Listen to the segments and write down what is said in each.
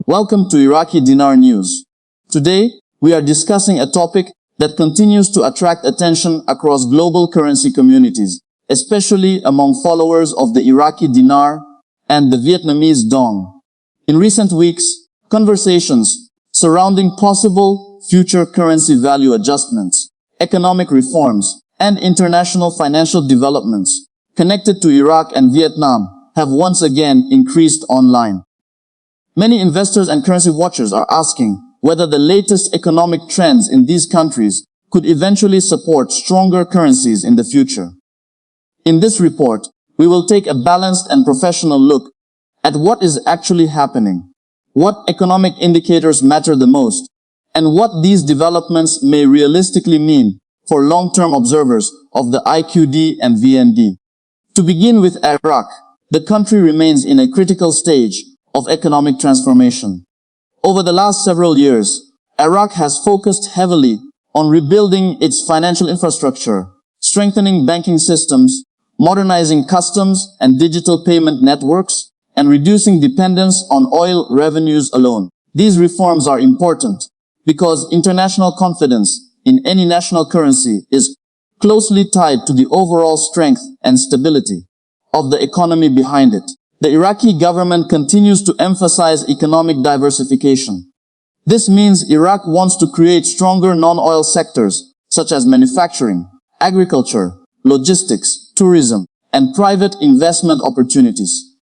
Welcome to Iraqi Dinar News. Today, we are discussing a topic that continues to attract attention across global currency communities, especially among followers of the Iraqi Dinar and the Vietnamese Dong. In recent weeks, conversations surrounding possible future currency value adjustments, economic reforms, and international financial developments connected to Iraq and Vietnam have once again increased online. Many investors and currency watchers are asking whether the latest economic trends in these countries could eventually support stronger currencies in the future. In this report, we will take a balanced and professional look at what is actually happening, what economic indicators matter the most, and what these developments may realistically mean for long-term observers of the IQD and VND. To begin with Iraq, the country remains in a critical stage of economic transformation. Over the last several years, Iraq has focused heavily on rebuilding its financial infrastructure, strengthening banking systems, modernizing customs and digital payment networks, and reducing dependence on oil revenues alone. These reforms are important because international confidence in any national currency is closely tied to the overall strength and stability of the economy behind it. The Iraqi government continues to emphasize economic diversification. This means Iraq wants to create stronger non-oil sectors such as manufacturing, agriculture, logistics, tourism, and private investment opportunities.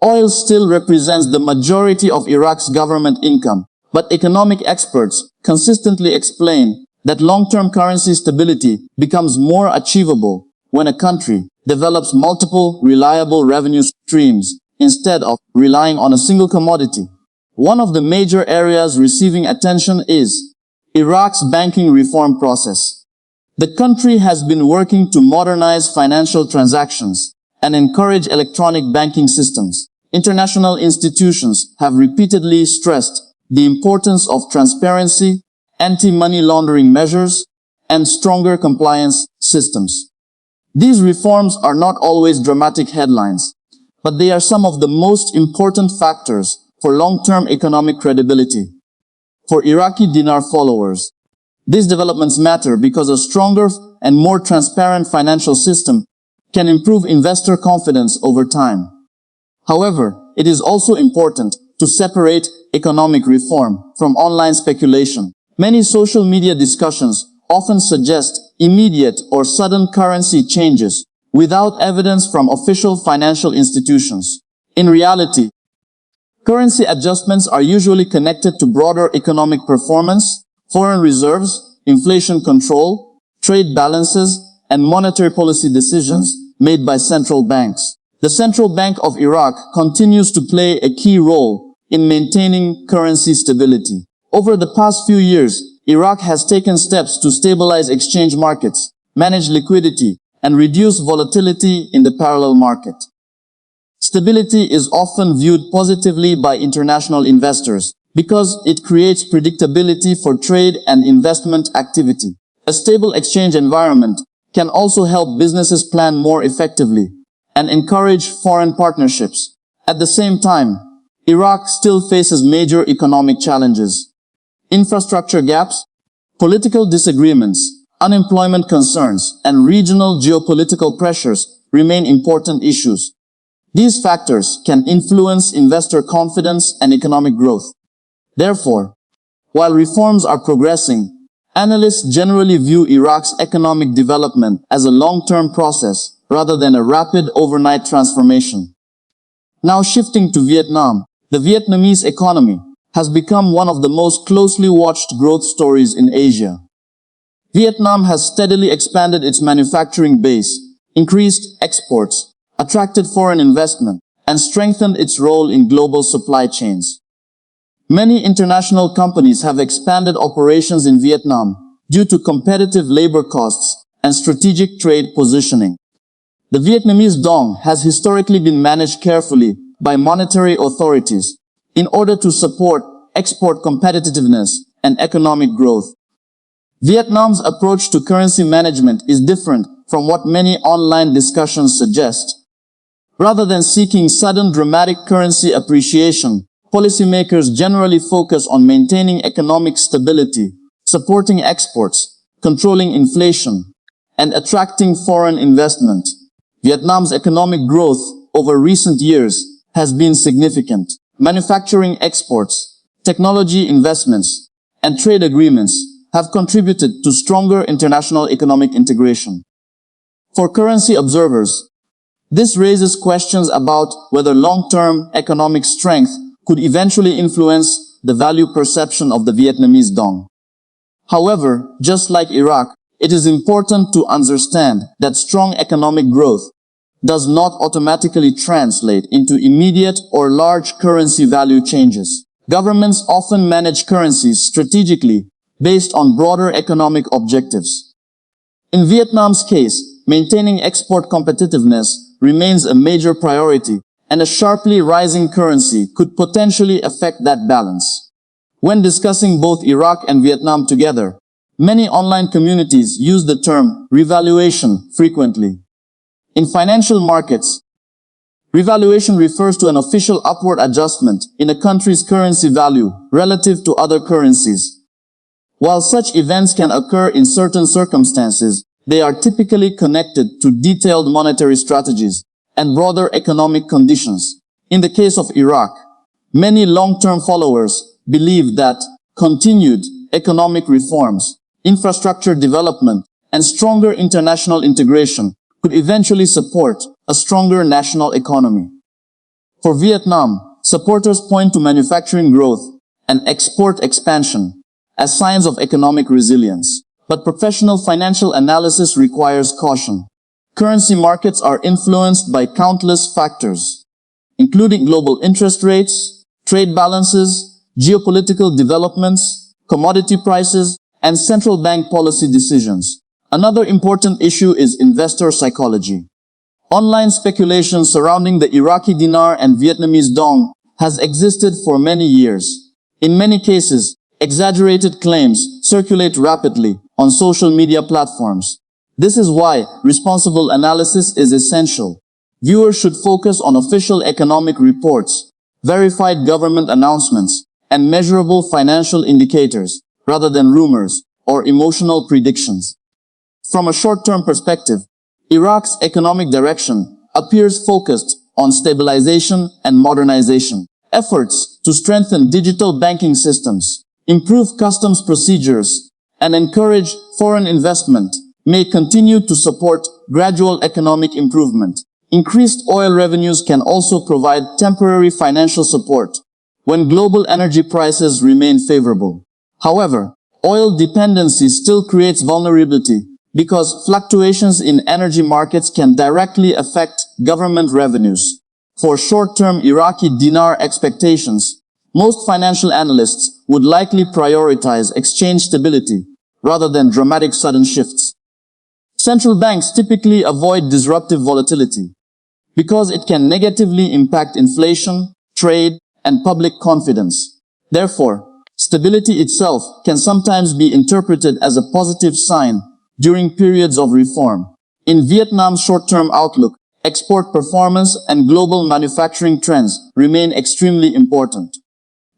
Oil still represents the majority of Iraq's government income, but economic experts consistently explain that long-term currency stability becomes more achievable when a country develops multiple reliable revenue streams instead of relying on a single commodity. One of the major areas receiving attention is Iraq's banking reform process. The country has been working to modernize financial transactions and encourage electronic banking systems. International institutions have repeatedly stressed the importance of transparency, anti-money laundering measures, and stronger compliance systems. These reforms are not always dramatic headlines, but they are some of the most important factors for long-term economic credibility. For Iraqi Dinar followers, these developments matter because a stronger and more transparent financial system can improve investor confidence over time. However, it is also important to separate economic reform from online speculation. Many social media discussions often suggest immediate or sudden currency changes without evidence from official financial institutions. In reality, currency adjustments are usually connected to broader economic performance, foreign reserves, inflation control, trade balances, and monetary policy decisions made by central banks. The Central Bank of Iraq continues to play a key role in maintaining currency stability. Over the past few years, Iraq has taken steps to stabilize exchange markets, manage liquidity, and reduce volatility in the parallel market. Stability is often viewed positively by international investors because it creates predictability for trade and investment activity. A stable exchange environment can also help businesses plan more effectively and encourage foreign partnerships. At the same time, Iraq still faces major economic challenges. Infrastructure gaps, political disagreements, unemployment concerns, and regional geopolitical pressures remain important issues. These factors can influence investor confidence and economic growth. Therefore, while reforms are progressing, analysts generally view Iraq's economic development as a long-term process rather than a rapid overnight transformation. Now shifting to Vietnam, the Vietnamese economy has become one of the most closely watched growth stories in Asia. Vietnam has steadily expanded its manufacturing base, increased exports, attracted foreign investment, and strengthened its role in global supply chains. Many international companies have expanded operations in Vietnam due to competitive labor costs and strategic trade positioning. The Vietnamese dong has historically been managed carefully by monetary authorities in order to support export competitiveness and economic growth. Vietnam's approach to currency management is different from what many online discussions suggest. Rather than seeking sudden dramatic currency appreciation, policymakers generally focus on maintaining economic stability, supporting exports, controlling inflation, and attracting foreign investment. Vietnam's economic growth over recent years has been significant. Manufacturing exports, technology investments, and trade agreements have contributed to stronger international economic integration. For currency observers, this raises questions about whether long-term economic strength could eventually influence the value perception of the Vietnamese dong. However, just like Iraq, it is important to understand that strong economic growth does not automatically translate into immediate or large currency value changes. Governments often manage currencies strategically based on broader economic objectives. In Vietnam's case, maintaining export competitiveness remains a major priority, and a sharply rising currency could potentially affect that balance. When discussing both Iraq and Vietnam together, many online communities use the term revaluation frequently. In financial markets, revaluation refers to an official upward adjustment in a country's currency value relative to other currencies. While such events can occur in certain circumstances, they are typically connected to detailed monetary strategies and broader economic conditions. In the case of Iraq, many long-term followers believe that continued economic reforms, infrastructure development, and stronger international integration could eventually support a stronger national economy. For Vietnam, supporters point to manufacturing growth and export expansion as signs of economic resilience. But professional financial analysis requires caution. Currency markets are influenced by countless factors, including global interest rates, trade balances, geopolitical developments, commodity prices, and central bank policy decisions. Another important issue is investor psychology. Online speculation surrounding the Iraqi dinar and Vietnamese dong has existed for many years. In many cases, exaggerated claims circulate rapidly on social media platforms. This is why responsible analysis is essential. Viewers should focus on official economic reports, verified government announcements, and measurable financial indicators, rather than rumors or emotional predictions. From a short-term perspective, Iraq's economic direction appears focused on stabilization and modernization. Efforts to strengthen digital banking systems, improve customs procedures, and encourage foreign investment may continue to support gradual economic improvement. Increased oil revenues can also provide temporary financial support when global energy prices remain favorable. However, oil dependency still creates vulnerability because fluctuations in energy markets can directly affect government revenues. For short-term Iraqi dinar expectations, most financial analysts would likely prioritize exchange stability rather than dramatic sudden shifts. Central banks typically avoid disruptive volatility because it can negatively impact inflation, trade, and public confidence. Therefore, stability itself can sometimes be interpreted as a positive sign during periods of reform. In Vietnam's short-term outlook, export performance and global manufacturing trends remain extremely important.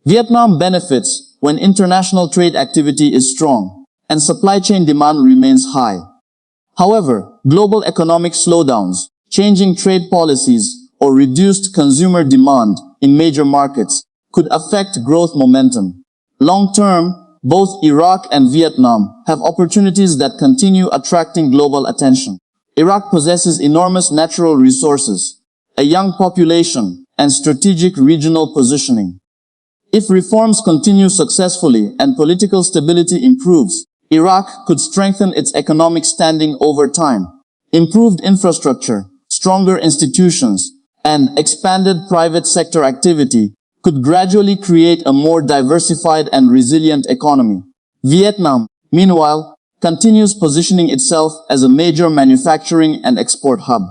Vietnam benefits when international trade activity is strong and supply chain demand remains high. However, global economic slowdowns, changing trade policies, or reduced consumer demand in major markets could affect growth momentum. Long-term, both Iraq and Vietnam have opportunities that continue attracting global attention. Iraq possesses enormous natural resources, a young population, and strategic regional positioning. If reforms continue successfully and political stability improves, Iraq could strengthen its economic standing over time. Improved infrastructure, stronger institutions, and expanded private sector activity could gradually create a more diversified and resilient economy. Vietnam, meanwhile, continues positioning itself as a major manufacturing and export hub.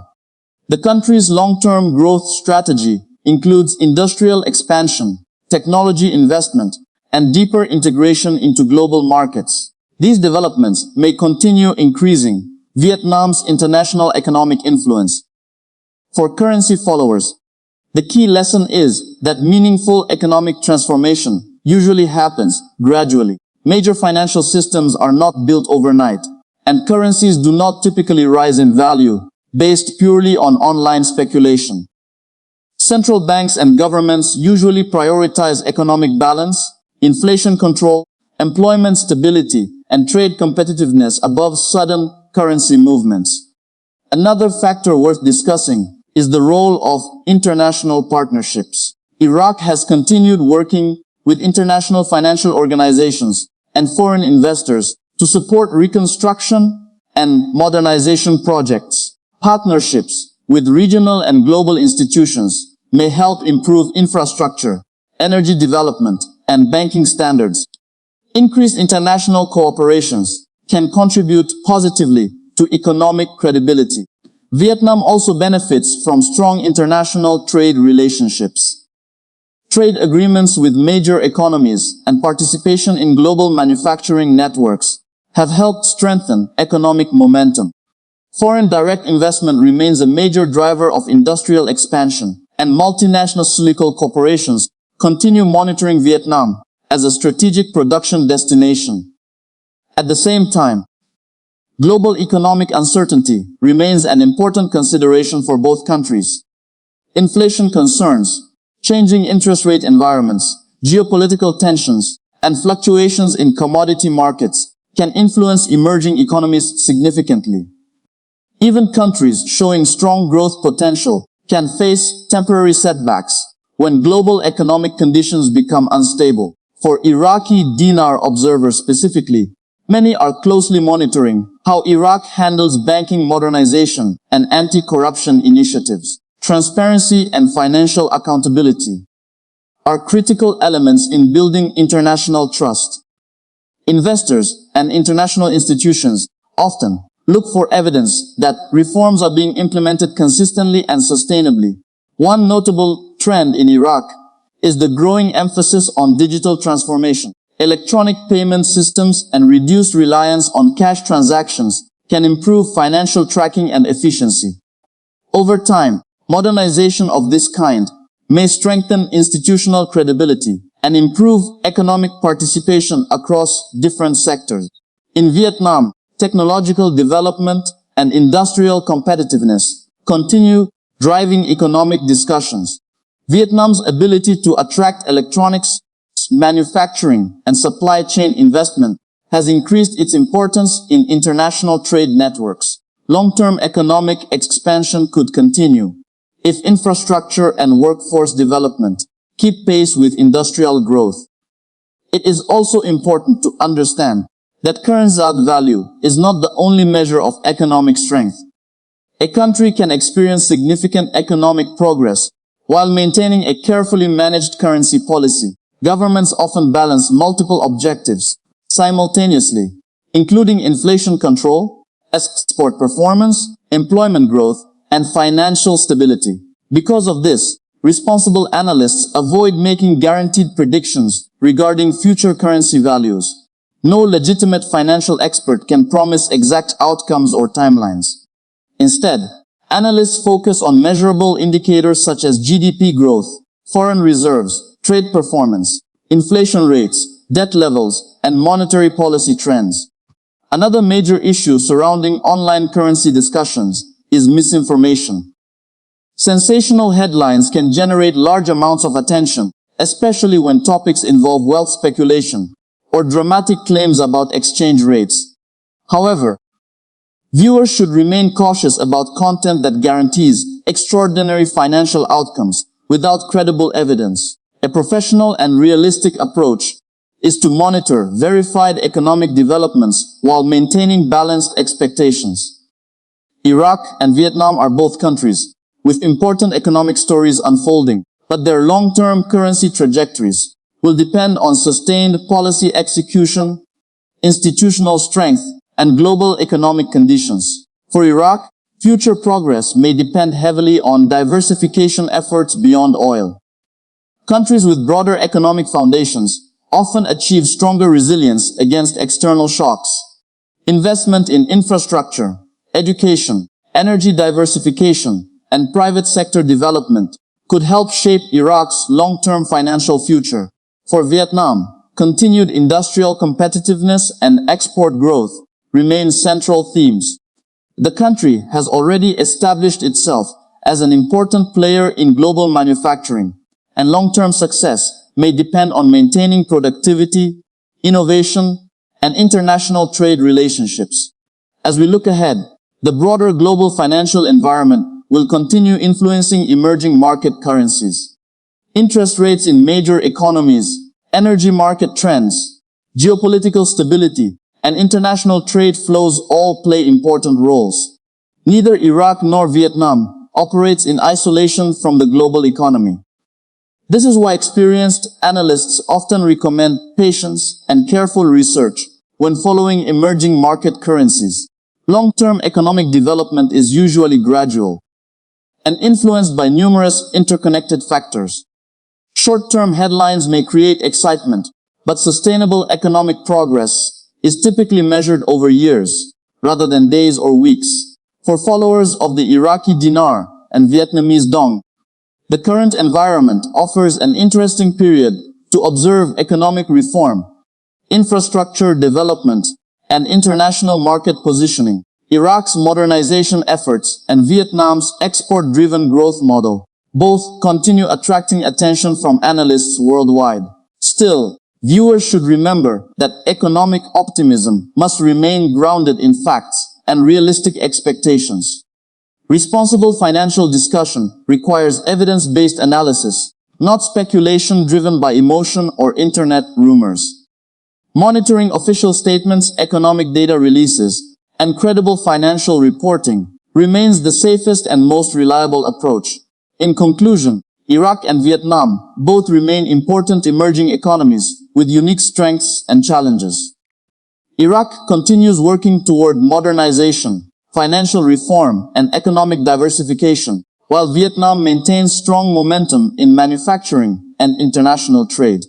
The country's long-term growth strategy includes industrial expansion, technology investment, and deeper integration into global markets. These developments may continue increasing Vietnam's international economic influence. For currency followers, The key lesson is that meaningful economic transformation usually happens gradually. Major financial systems are not built overnight, and currencies do not typically rise in value based purely on online speculation. Central banks and governments usually prioritize economic balance, inflation control, employment stability, and trade competitiveness above sudden currency movements. Another factor worth discussing is the role of international partnerships. Iraq has continued working with international financial organizations and foreign investors to support reconstruction and modernization projects. Partnerships with regional and global institutions may help improve infrastructure, energy development, and banking standards. Increased international cooperations can contribute positively to economic credibility. Vietnam also benefits from strong international trade relationships. Trade agreements with major economies and participation in global manufacturing networks have helped strengthen economic momentum. Foreign direct investment remains a major driver of industrial expansion, and multinational corporations continue monitoring Vietnam as a strategic production destination. At the same time, global economic uncertainty remains an important consideration for both countries. Inflation concerns, changing interest rate environments, geopolitical tensions, and fluctuations in commodity markets can influence emerging economies significantly. Even countries showing strong growth potential can face temporary setbacks when global economic conditions become unstable. For Iraqi Dinar observers specifically, many are closely monitoring how Iraq handles banking modernization and anti-corruption initiatives. Transparency and financial accountability are critical elements in building international trust. Investors and international institutions often look for evidence that reforms are being implemented consistently and sustainably. One notable trend in Iraq is the growing emphasis on digital transformation. Electronic payment systems and reduced reliance on cash transactions can improve financial tracking and efficiency. Over time, modernization of this kind may strengthen institutional credibility and improve economic participation across different sectors. In Vietnam, technological development and industrial competitiveness continue driving economic discussions. Vietnam's ability to attract electronics, manufacturing, and supply chain investment has increased its importance in international trade networks. Long-term economic expansion could continue if infrastructure and workforce development keep pace with industrial growth. It is also important to understand that currency value is not the only measure of economic strength. A country can experience significant economic progress while maintaining a carefully managed currency policy. Governments often balance multiple objectives simultaneously, including inflation control, export performance, employment growth, and financial stability. Because of this, responsible analysts avoid making guaranteed predictions regarding future currency values. No legitimate financial expert can promise exact outcomes or timelines. Instead, analysts focus on measurable indicators such as GDP growth, foreign reserves, trade performance, inflation rates, debt levels, and monetary policy trends. Another major issue surrounding online currency discussions is misinformation. Sensational headlines can generate large amounts of attention, especially when topics involve wealth speculation or dramatic claims about exchange rates. However, viewers should remain cautious about content that guarantees extraordinary financial outcomes without credible evidence. A professional and realistic approach is to monitor verified economic developments while maintaining balanced expectations. Iraq and Vietnam are both countries with important economic stories unfolding, but their long-term currency trajectories will depend on sustained policy execution, institutional strength, and global economic conditions. For Iraq, future progress may depend heavily on diversification efforts beyond oil. Countries with broader economic foundations often achieve stronger resilience against external shocks. Investment in infrastructure, education, energy diversification, and private sector development could help shape Iraq's long-term financial future. For Vietnam, continued industrial competitiveness and export growth remain central themes. The country has already established itself as an important player in global manufacturing, and long-term success may depend on maintaining productivity, innovation, and international trade relationships. As we look ahead, the broader global financial environment will continue influencing emerging market currencies. Interest rates in major economies, energy market trends, geopolitical stability, and international trade flows all play important roles. Neither Iraq nor Vietnam operates in isolation from the global economy. This is why experienced analysts often recommend patience and careful research when following emerging market currencies. Long-term economic development is usually gradual and influenced by numerous interconnected factors. Short-term headlines may create excitement, but sustainable economic progress is typically measured over years, rather than days or weeks. For followers of the Iraqi Dinar and Vietnamese Dong, the current environment offers an interesting period to observe economic reform, infrastructure development, and international market positioning. Iraq's modernization efforts and Vietnam's export-driven growth model both continue attracting attention from analysts worldwide. Still, viewers should remember that economic optimism must remain grounded in facts and realistic expectations. Responsible financial discussion requires evidence-based analysis, not speculation driven by emotion or internet rumors. Monitoring official statements, economic data releases, and credible financial reporting remains the safest and most reliable approach. In conclusion, Iraq and Vietnam both remain important emerging economies with unique strengths and challenges. Iraq continues working toward modernization, financial reform, and economic diversification, while Vietnam maintains strong momentum in manufacturing and international trade.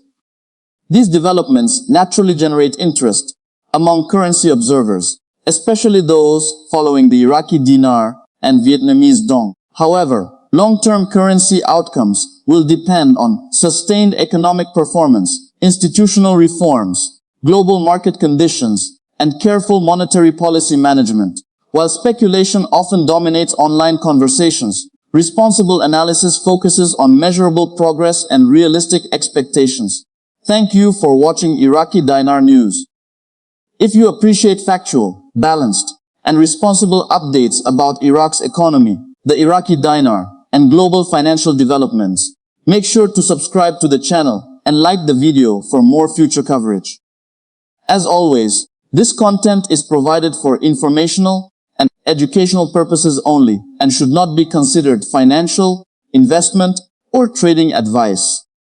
These developments naturally generate interest among currency observers, especially those following the Iraqi Dinar and Vietnamese Dong. However, long-term currency outcomes will depend on sustained economic performance, institutional reforms, global market conditions, and careful monetary policy management. While speculation often dominates online conversations, responsible analysis focuses on measurable progress and realistic expectations. Thank you for watching Iraqi Dinar News. If you appreciate factual, balanced, and responsible updates about Iraq's economy, the Iraqi Dinar, and global financial developments, make sure to subscribe to the channel and like the video for more future coverage. As always, this content is provided for informational and educational purposes only and should not be considered financial, investment, or trading advice.